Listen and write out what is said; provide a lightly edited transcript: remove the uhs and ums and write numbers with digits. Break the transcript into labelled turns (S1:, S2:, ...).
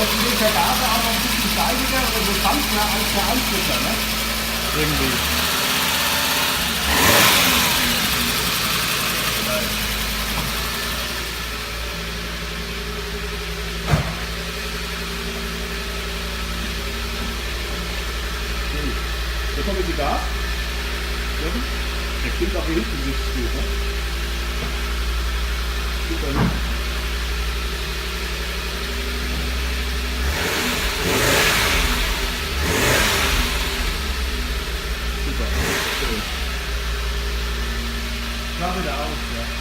S1: Jetzt ist der Vergaser aber ein bisschen steiniger oder so sanfter als der Anflüster, ne? Irgendwie. Jetzt kommt die Gas. Der klingt auch hier hinten sich gut, ne? Super. Super. Schön. Mach wieder aus, ja.